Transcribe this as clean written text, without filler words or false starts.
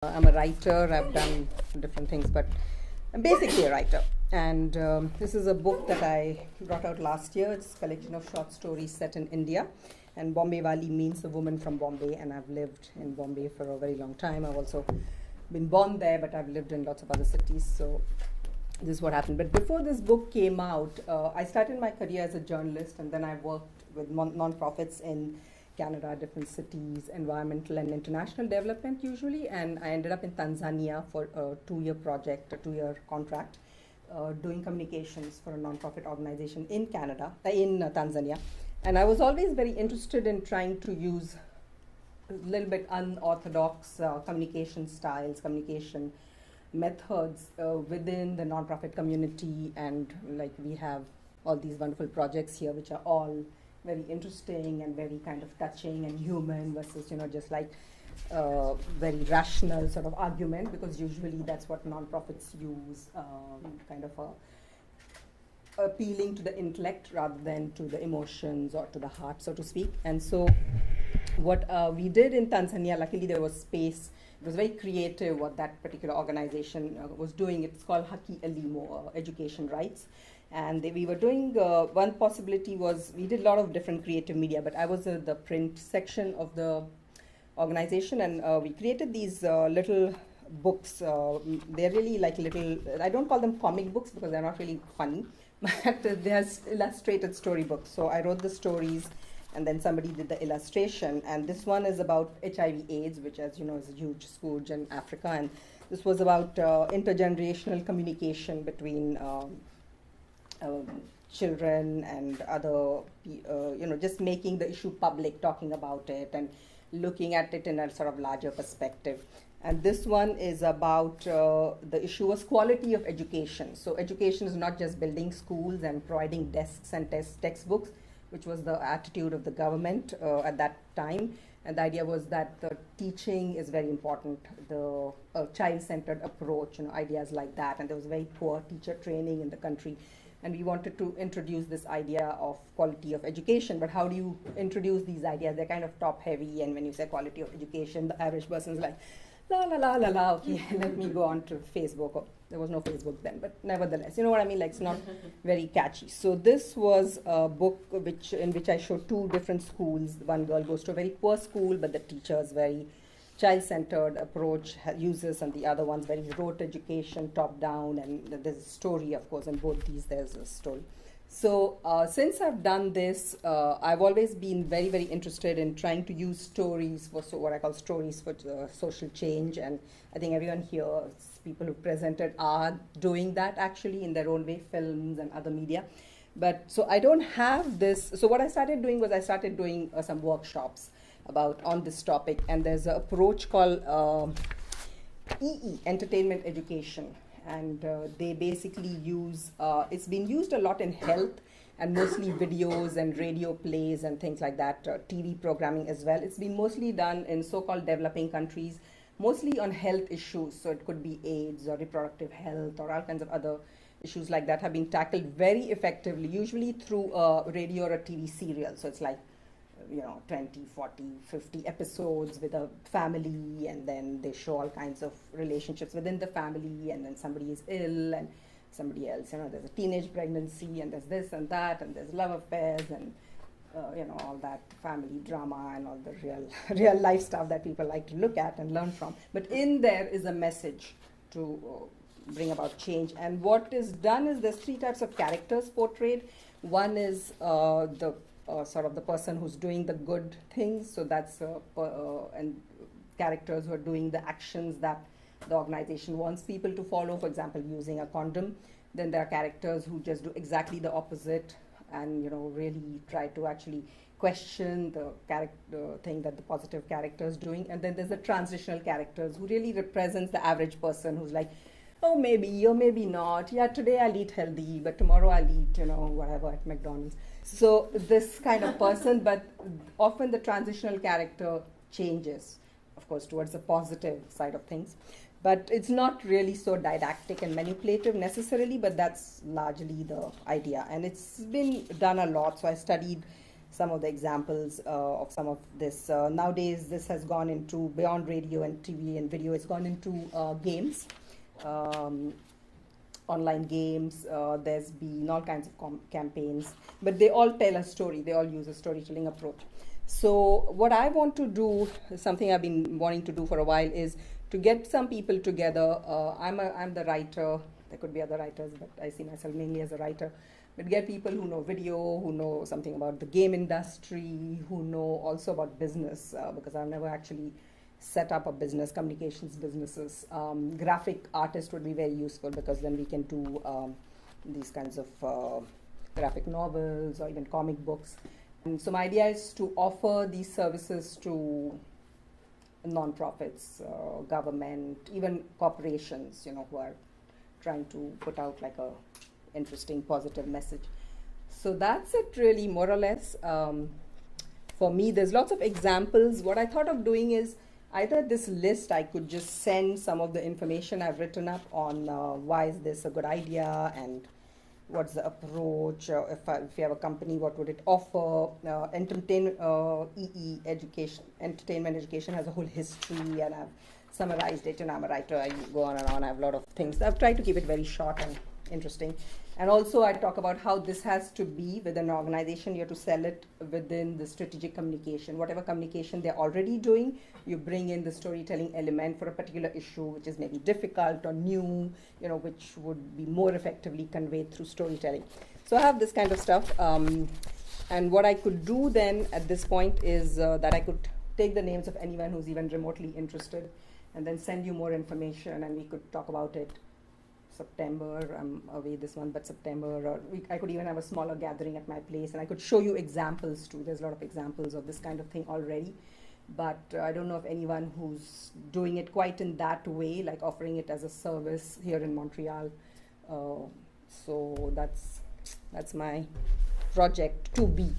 I'm a writer. I've done different things, but I'm basically a writer. And this is a book that I brought out last year. It's a collection of short stories set in India. And Bombay Wali means a woman from Bombay, and I've lived in Bombay for a very long time. I've also been born there, but I've lived in lots of other cities. So this is what happened. But before this book came out, I started my career as a journalist, and then I worked with non-profits in Canada, different cities, environmental and international development usually, and I ended up in Tanzania for a 2-year project, a 2-year contract, doing communications for a non-profit organization in Tanzania. And I was always very interested in trying to use a little bit unorthodox communication styles, communication methods within the non-profit community, and like we have all these wonderful projects here which are all very interesting and very kind of touching and human versus just like very rational sort of argument, because usually that's what non-profits use, kind of appealing to the intellect rather than to the emotions or to the heart, so to speak. And so what we did in Tanzania, luckily there was space. It was very creative what that particular organization was doing. It's called Haki Elimu, Education Rights. And we were doing, one possibility was, we did a lot of different creative media, but I was the print section of the organization, and we created these little books. They're really like little, I don't call them comic books because they're not really funny, but they're illustrated storybooks. So I wrote the stories, and then somebody did the illustration. And this one is about HIV/AIDS, which, as you know, is a huge scourge in Africa. And this was about intergenerational communication between children and other, just making the issue public, talking about it and looking at it in a sort of larger perspective. And this one is about, the issue was quality of education. So education is not just building schools and providing desks and textbooks, which was the attitude of the government at that time. And the idea was that the teaching is very important, the child-centered approach, ideas like that. And there was very poor teacher training in the country. And we wanted to introduce this idea of quality of education. But how do you introduce these ideas? They're kind of top-heavy, and when you say quality of education, the average person is like, la, la, la, la, la, okay, let me go on to Facebook. Oh, there was no Facebook then, but nevertheless, you know what I mean? Like, it's not very catchy. So this was a book in which I showed 2 different schools. One girl goes to a very poor school, but the teacher is very child-centered approach uses, and the other one's very rote education, top-down, and there's a story, of course, in both these there's a story. So since I've done this, I've always been very, very interested in trying to use stories for what I call stories for social change, and I think everyone here, people who presented, are doing that actually in their own way, films and other media. But so I don't have this. So what I started doing was I started doing some workshops on this topic, and there's an approach called entertainment education, and they basically use, it's been used a lot in health, and mostly videos and radio plays and things like that, TV programming as well. It's been mostly done in so-called developing countries, mostly on health issues. So it could be AIDS or reproductive health or all kinds of other issues like that have been tackled very effectively, usually through a radio or a TV serial. So it's like 20, 40, 50 episodes with a family, and then they show all kinds of relationships within the family, and then somebody is ill and somebody else, there's a teenage pregnancy, and there's this and that, and there's love affairs, and all that family drama and all the real life stuff that people like to look at and learn from. But in there is a message to bring about change. And what is done is there's 3 types of characters portrayed. One is the sort of the person who's doing the good things, so that's and characters who are doing the actions that the organization wants people to follow, for example, using a condom. Then there are characters who just do exactly the opposite, and really try to actually question the thing that the positive character is doing. And then there's the transitional characters who really represents the average person who's like, oh, maybe or maybe not. Yeah, today I'll eat healthy, but tomorrow I'll eat, whatever at McDonald's. So this kind of person, but often the transitional character changes, of course, towards the positive side of things. But it's not really so didactic and manipulative necessarily, but that's largely the idea. And it's been done a lot. So I studied some of the examples of some of this. Nowadays, this has gone into beyond radio and TV and video. It's gone into games, online games. There's been all kinds of campaigns, but they all tell a story. They all use a storytelling approach. So what I want to do, something I've been wanting to do for a while, is to get some people together. I'm the writer. There could be other writers, but I see myself mainly as a writer. But get people who know video, who know something about the game industry, who know also about business, because I've never actually set up a business, communications businesses. Graphic artist would be very useful, because then we can do these kinds of graphic novels or even comic books. And so my idea is to offer these services to non-profits, government, even corporations, who are trying to put out like a interesting, positive message. So that's it really, more or less. For me, there's lots of examples. What I thought of doing is either this list, I could just send some of the information I've written up on why is this a good idea and what's the approach, if you have a company, what would it offer, entertainment education has a whole history, and I've summarized it, and I'm a writer, I go on and on, I have a lot of things. I've tried to keep it very short and interesting. And also I talk about how this has to be within an organization. You have to sell it within the strategic communication. Whatever communication they're already doing, you bring in the storytelling element for a particular issue, which is maybe difficult or new, which would be more effectively conveyed through storytelling. So I have this kind of stuff. And what I could do then at this point is that I could take the names of anyone who's even remotely interested and then send you more information, and we could talk about it. September, I'm away this one, but September, or I could even have a smaller gathering at my place, and I could show you examples too. There's a lot of examples of this kind of thing already, but I don't know of anyone who's doing it quite in that way, like offering it as a service here in Montreal. So that's my project to be.